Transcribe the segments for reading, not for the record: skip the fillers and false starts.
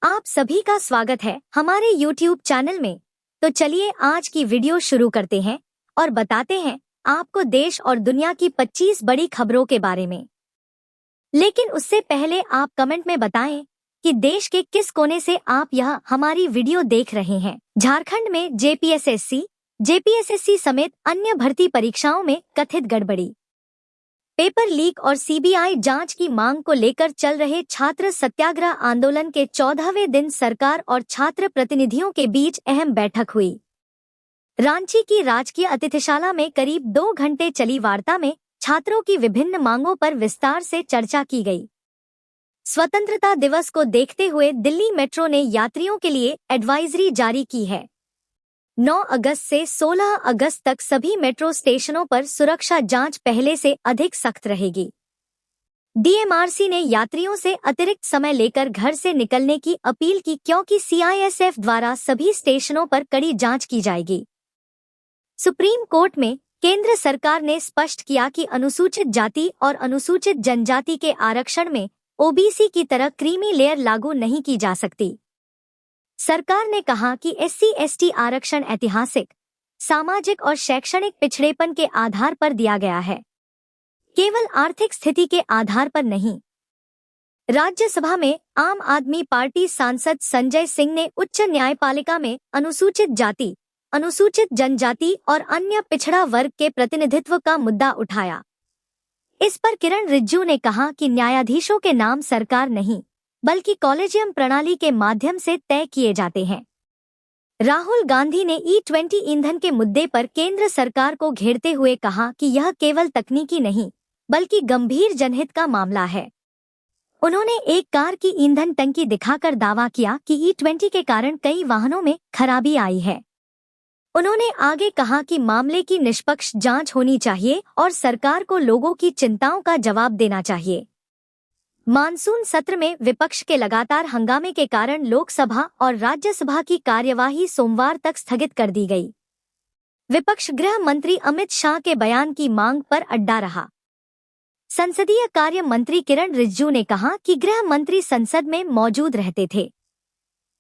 आप सभी का स्वागत है हमारे YouTube चैनल में। तो चलिए आज की वीडियो शुरू करते हैं और बताते हैं आपको देश और दुनिया की 25 बड़ी खबरों के बारे में। लेकिन उससे पहले आप कमेंट में बताएं कि देश के किस कोने से आप यह हमारी वीडियो देख रहे हैं। झारखंड में जेपीएसएससी समेत अन्य भर्ती परीक्षाओं में कथित गड़बड़ी। पेपर लीक और सीबीआई जांच की मांग को लेकर चल रहे छात्र सत्याग्रह आंदोलन के 14वें दिन सरकार और छात्र प्रतिनिधियों के बीच अहम बैठक हुई। रांची की राजकीय अतिथिशाला में करीब 2 घंटे चली वार्ता में छात्रों की विभिन्न मांगों पर विस्तार से चर्चा की गई। स्वतंत्रता दिवस को देखते हुए दिल्ली मेट्रो ने यात्रियों के लिए एडवाइजरी जारी की है। 9 अगस्त से 16 अगस्त तक सभी मेट्रो स्टेशनों पर सुरक्षा जांच पहले से अधिक सख्त रहेगी। डीएमआरसी ने यात्रियों से अतिरिक्त समय लेकर घर से निकलने की अपील की क्योंकि सीआईएसएफ द्वारा सभी स्टेशनों पर कड़ी जांच की जाएगी। सुप्रीम कोर्ट में केंद्र सरकार ने स्पष्ट किया कि अनुसूचित जाति और अनुसूचित जनजाति के आरक्षण में ओबीसी की तरह क्रीमी लेयर लागू नहीं की जा सकती। सरकार ने कहा कि एससी/एसटी आरक्षण ऐतिहासिक, सामाजिक और शैक्षणिक पिछड़ेपन के आधार पर दिया गया है, केवल आर्थिक स्थिति के आधार पर नहीं। राज्यसभा में आम आदमी पार्टी सांसद संजय सिंह ने उच्च न्यायपालिका में अनुसूचित जाति, अनुसूचित जनजाति और अन्य पिछड़ा वर्ग के प्रतिनिधित्व का मुद्दा उठाया। इस पर किरण रिजिजू ने कहा कि न्यायाधीशों के नाम सरकार नहीं बल्कि कॉलेजियम प्रणाली के माध्यम से तय किए जाते हैं। राहुल गांधी ने E20 ईंधन के मुद्दे पर केंद्र सरकार को घेरते हुए कहा कि यह केवल तकनीकी नहीं बल्कि गंभीर जनहित का मामला है। उन्होंने एक कार की ईंधन टंकी दिखाकर दावा किया कि E20 के कारण कई वाहनों में खराबी आई है। उन्होंने आगे कहा कि मामले की निष्पक्ष जांच होनी चाहिए और सरकार को लोगों की चिंताओं का जवाब देना चाहिए। मानसून सत्र में विपक्ष के लगातार हंगामे के कारण लोकसभा और राज्यसभा की कार्यवाही सोमवार तक स्थगित कर दी गई। विपक्ष गृह मंत्री अमित शाह के बयान की मांग पर अड्डा रहा। संसदीय कार्य मंत्री किरण रिजिजू ने कहा कि गृह मंत्री संसद में मौजूद रहते थे,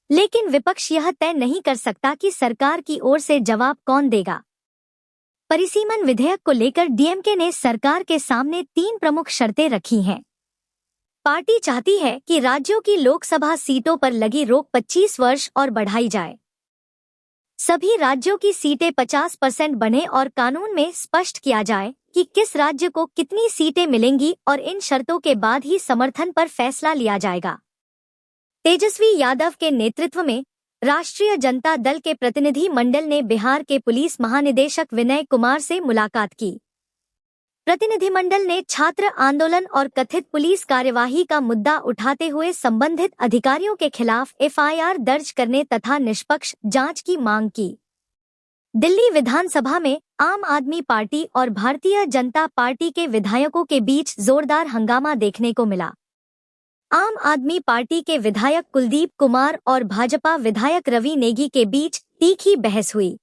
लेकिन विपक्ष यह तय नहीं कर सकता कि सरकार की ओर से जवाब कौन देगा। परिसीमन विधेयक को लेकर डीएमके ने सरकार के सामने 3 प्रमुख शर्तें रखी हैं। पार्टी चाहती है कि राज्यों की लोकसभा सीटों पर लगी रोक 25 वर्ष और बढ़ाई जाए। सभी राज्यों की सीटें 50% बने और कानून में स्पष्ट किया जाए कि किस राज्य को कितनी सीटें मिलेंगी और इन शर्तों के बाद ही समर्थन पर फैसला लिया जाएगा। तेजस्वी यादव के नेतृत्व में राष्ट्रीय जनता दल के प्रतिनिधि मंडल ने बिहार के पुलिस महानिदेशक विनय कुमार से मुलाकात की। प्रतिनिधिमंडल ने छात्र आंदोलन और कथित पुलिस कार्यवाही का मुद्दा उठाते हुए संबंधित अधिकारियों के खिलाफ एफआईआर दर्ज करने तथा निष्पक्ष जांच की मांग की। दिल्ली विधानसभा में आम आदमी पार्टी और भारतीय जनता पार्टी के विधायकों के बीच जोरदार हंगामा देखने को मिला। आम आदमी पार्टी के विधायक कुलदीप कुमार और भाजपा विधायक रवि नेगी के बीच तीखी बहस हुई।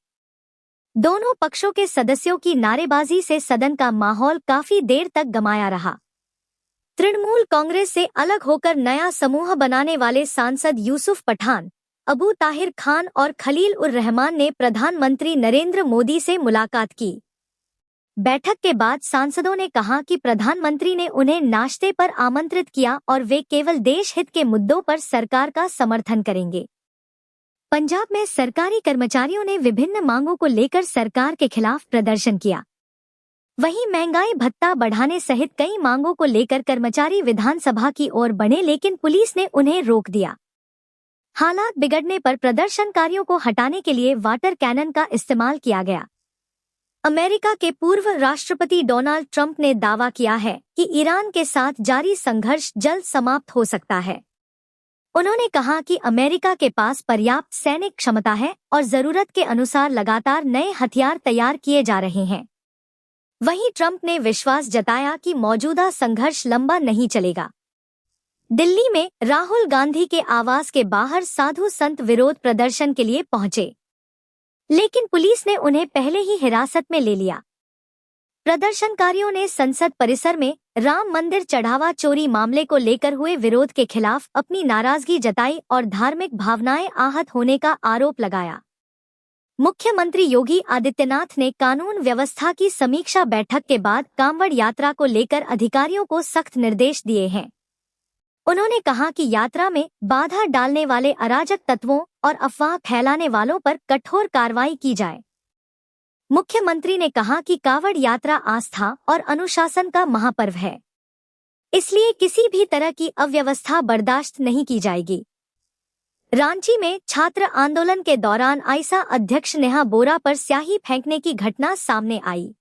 दोनों पक्षों के सदस्यों की नारेबाजी से सदन का माहौल काफी देर तक गमाया रहा। तृणमूल कांग्रेस से अलग होकर नया समूह बनाने वाले सांसद यूसुफ पठान, अबू ताहिर खान और खलील उर रहमान ने प्रधानमंत्री नरेंद्र मोदी से मुलाकात की। बैठक के बाद सांसदों ने कहा कि प्रधानमंत्री ने उन्हें नाश्ते पर आमंत्रित किया और वे केवल देश हित के मुद्दों पर सरकार का समर्थन करेंगे। पंजाब में सरकारी कर्मचारियों ने विभिन्न मांगों को लेकर सरकार के खिलाफ प्रदर्शन किया। वहीं महंगाई भत्ता बढ़ाने सहित कई मांगों को लेकर कर्मचारी विधानसभा की ओर बढ़े, लेकिन पुलिस ने उन्हें रोक दिया। हालात बिगड़ने पर प्रदर्शनकारियों को हटाने के लिए वाटर कैनन का इस्तेमाल किया गया। अमेरिका के पूर्व राष्ट्रपति डोनाल्ड ट्रंप ने दावा किया है कि ईरान के साथ जारी संघर्ष जल्द समाप्त हो सकता है। उन्होंने कहा कि अमेरिका के पास पर्याप्त सैनिक क्षमता है और जरूरत के अनुसार लगातार नए हथियार तैयार किए जा रहे हैं। वहीं ट्रंप ने विश्वास जताया कि मौजूदा संघर्ष लंबा नहीं चलेगा। दिल्ली में राहुल गांधी के आवास के बाहर साधु संत विरोध प्रदर्शन के लिए पहुंचे, लेकिन पुलिस ने उन्हें पहले ही हिरासत में ले लिया। प्रदर्शनकारियों ने संसद परिसर में राम मंदिर चढ़ावा चोरी मामले को लेकर हुए विरोध के खिलाफ अपनी नाराजगी जताई और धार्मिक भावनाएं आहत होने का आरोप लगाया। मुख्यमंत्री योगी आदित्यनाथ ने कानून व्यवस्था की समीक्षा बैठक के बाद कांवड़ यात्रा को लेकर अधिकारियों को सख्त निर्देश दिए हैं। उन्होंने कहा कि यात्रा में बाधा डालने वाले अराजक तत्वों और अफवाह फैलाने वालों पर कठोर कार्रवाई की जाए। मुख्यमंत्री ने कहा कि कांवड़ यात्रा आस्था और अनुशासन का महापर्व है, इसलिए किसी भी तरह की अव्यवस्था बर्दाश्त नहीं की जाएगी। रांची में छात्र आंदोलन के दौरान आइसा अध्यक्ष नेहा बोरा पर स्याही फेंकने की घटना सामने आई।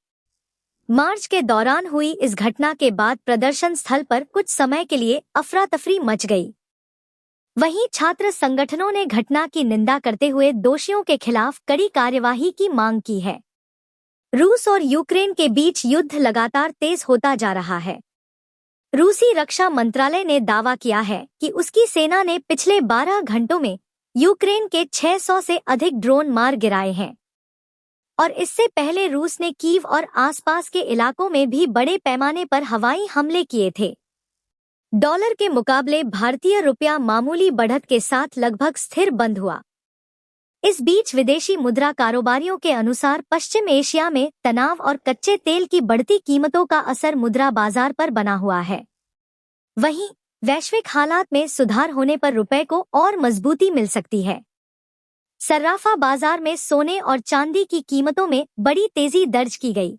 मार्च के दौरान हुई इस घटना के बाद प्रदर्शन स्थल पर कुछ समय के लिए अफरा तफरी मच गई। वहीं छात्र संगठनों ने घटना की निंदा करते हुए दोषियों के खिलाफ कड़ी कार्यवाही की मांग की है। रूस और यूक्रेन के बीच युद्ध लगातार तेज होता जा रहा है। रूसी रक्षा मंत्रालय ने दावा किया है कि उसकी सेना ने पिछले 12 घंटों में यूक्रेन के 600 से अधिक ड्रोन मार गिराए हैं और इससे पहले रूस ने कीव और आसपास के इलाकों में भी बड़े पैमाने पर हवाई हमले किए थे। डॉलर के मुकाबले भारतीय रुपया मामूली बढ़त के साथ लगभग स्थिर बंद हुआ। इस बीच विदेशी मुद्रा कारोबारियों के अनुसार पश्चिम एशिया में तनाव और कच्चे तेल की बढ़ती कीमतों का असर मुद्रा बाजार पर बना हुआ है। वहीं वैश्विक हालात में सुधार होने पर रुपए को और मजबूती मिल सकती है। सर्राफा बाजार में सोने और चांदी की कीमतों में बड़ी तेजी दर्ज की गई।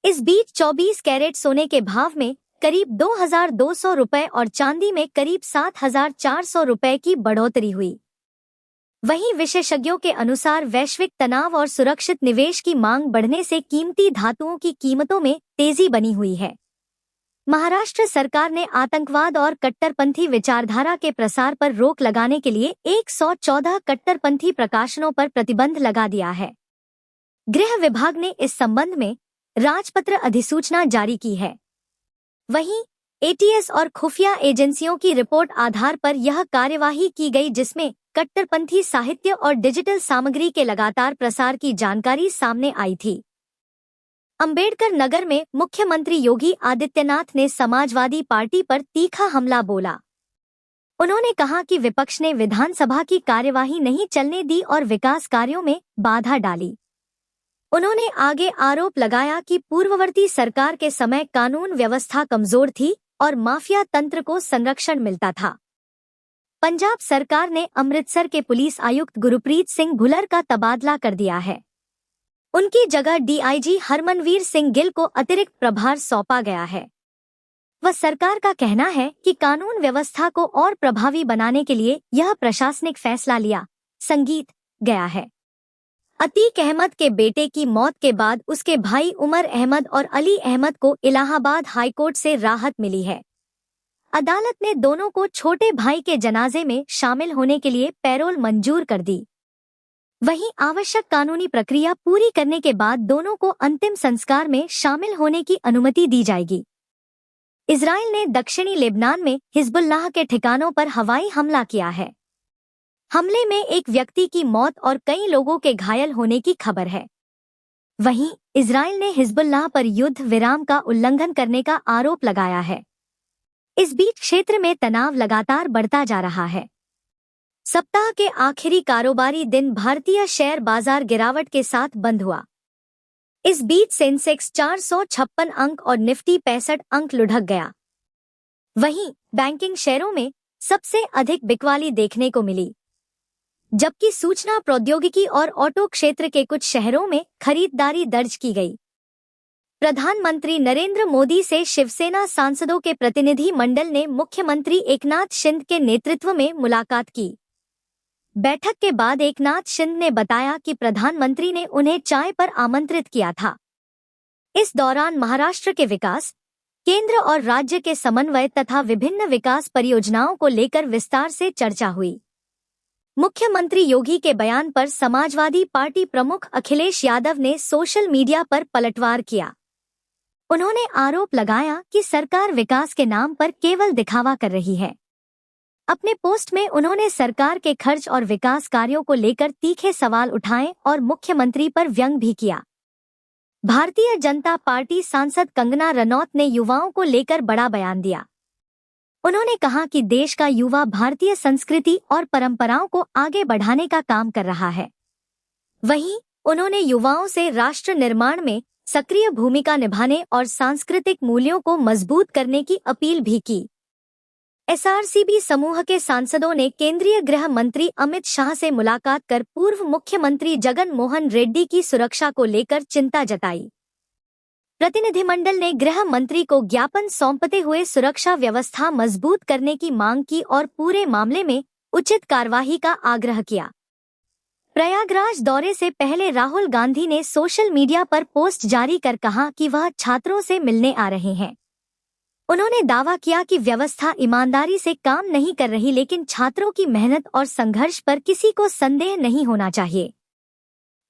इस बीच 24 कैरेट सोने के भाव में करीब 2,200 रुपए और चांदी में करीब 7,400 रुपए की बढ़ोतरी हुई। वहीं विशेषज्ञों के अनुसार वैश्विक तनाव और सुरक्षित निवेश की मांग बढ़ने से कीमती धातुओं की कीमतों में तेजी बनी हुई है। महाराष्ट्र सरकार ने आतंकवाद और कट्टरपंथी विचारधारा के प्रसार पर रोक लगाने के लिए 114 कट्टरपंथी प्रकाशनों पर प्रतिबंध लगा दिया है। गृह विभाग ने इस संबंध में राजपत्र अधिसूचना जारी की है। वहीं एटीएस और खुफिया एजेंसियों की रिपोर्ट आधार पर यह कार्यवाही की गई, जिसमें कट्टरपंथी साहित्य और डिजिटल सामग्री के लगातार प्रसार की जानकारी सामने आई थी। अंबेडकर नगर में मुख्यमंत्री योगी आदित्यनाथ ने समाजवादी पार्टी पर तीखा हमला बोला। उन्होंने कहा कि विपक्ष ने विधानसभा की कार्यवाही नहीं चलने दी और विकास कार्यों में बाधा डाली। उन्होंने आगे आरोप लगाया कि पूर्ववर्ती सरकार के समय कानून व्यवस्था कमजोर थी और माफिया तंत्र को संरक्षण मिलता था। पंजाब सरकार ने अमृतसर के पुलिस आयुक्त गुरप्रीत सिंह भुल्लर का तबादला कर दिया है। उनकी जगह डीआईजी हरमनवीर सिंह गिल को अतिरिक्त प्रभार सौंपा गया है। वह सरकार का कहना है कि कानून व्यवस्था को और प्रभावी बनाने के लिए यह प्रशासनिक फैसला लिया गया है। अतीक अहमद के बेटे की मौत के बाद उसके भाई उमर अहमद और अली अहमद को इलाहाबाद हाईकोर्ट से राहत मिली है। अदालत ने दोनों को छोटे भाई के जनाजे में शामिल होने के लिए पैरोल मंजूर कर दी। वहीं आवश्यक कानूनी प्रक्रिया पूरी करने के बाद दोनों को अंतिम संस्कार में शामिल होने की अनुमति दी जाएगी। इजराइल ने दक्षिणी लेबनान में हिजबुल्लाह के ठिकानों पर हवाई हमला किया है। हमले में एक व्यक्ति की मौत और कई लोगों के घायल होने की खबर है। वहीं इजराइल ने हिजबुल्लाह पर युद्ध विराम का उल्लंघन करने का आरोप लगाया है। इस बीच क्षेत्र में तनाव लगातार बढ़ता जा रहा है। सप्ताह के आखिरी कारोबारी दिन भारतीय शेयर बाजार गिरावट के साथ बंद हुआ। इस बीच सेंसेक्स 456 अंक और निफ्टी 65 अंक लुढ़क गया। वहीं बैंकिंग शेयरों में सबसे अधिक बिकवाली देखने को मिली, जबकि सूचना प्रौद्योगिकी और ऑटो क्षेत्र के कुछ शहरों में खरीदारी दर्ज की गई। प्रधानमंत्री नरेंद्र मोदी से शिवसेना सांसदों के प्रतिनिधि मंडल ने मुख्यमंत्री एकनाथ शिंदे के नेतृत्व में मुलाकात की। बैठक के बाद एकनाथ शिंदे ने बताया कि प्रधानमंत्री ने उन्हें चाय पर आमंत्रित किया था। इस दौरान महाराष्ट्र के विकास, केंद्र और राज्य के समन्वय तथा विभिन्न विकास परियोजनाओं को लेकर विस्तार से चर्चा हुई। मुख्यमंत्री योगी के बयान पर समाजवादी पार्टी प्रमुख अखिलेश यादव ने सोशल मीडिया पर पलटवार किया। उन्होंने आरोप लगाया कि सरकार विकास के नाम पर केवल दिखावा कर रही है। अपने पोस्ट में उन्होंने सरकार के खर्च और विकास कार्यों को लेकर तीखे सवाल उठाए और मुख्यमंत्री पर व्यंग भी किया। भारतीय जनता पार्टी सांसद कंगना रनौत ने युवाओं को लेकर बड़ा बयान दिया। उन्होंने कहा कि देश का युवा भारतीय संस्कृति और परंपराओं को आगे बढ़ाने का काम कर रहा है। वहीं उन्होंने युवाओं से राष्ट्र निर्माण में सक्रिय भूमिका निभाने और सांस्कृतिक मूल्यों को मजबूत करने की अपील भी की। एसआरसीपी समूह के सांसदों ने केंद्रीय गृह मंत्री अमित शाह से मुलाकात कर पूर्व मुख्यमंत्री जगन मोहन रेड्डी की सुरक्षा को लेकर चिंता जताई। प्रतिनिधिमंडल ने गृह मंत्री को ज्ञापन सौंपते हुए सुरक्षा व्यवस्था मजबूत करने की मांग की और पूरे मामले में उचित कार्यवाही का आग्रह किया। प्रयागराज दौरे से पहले राहुल गांधी ने सोशल मीडिया पर पोस्ट जारी कर कहा कि वह छात्रों से मिलने आ रहे हैं। उन्होंने दावा किया कि व्यवस्था ईमानदारी से काम नहीं कर रही, लेकिन छात्रों की मेहनत और संघर्ष पर किसी को संदेह नहीं होना चाहिए।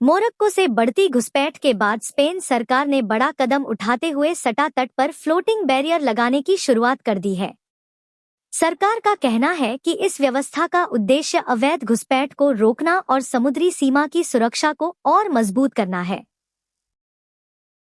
मोरक्को से बढ़ती घुसपैठ के बाद स्पेन सरकार ने बड़ा कदम उठाते हुए सटा तट पर फ्लोटिंग बैरियर लगाने की शुरुआत कर दी है। सरकार का कहना है कि इस व्यवस्था का उद्देश्य अवैध घुसपैठ को रोकना और समुद्री सीमा की सुरक्षा को और मजबूत करना है।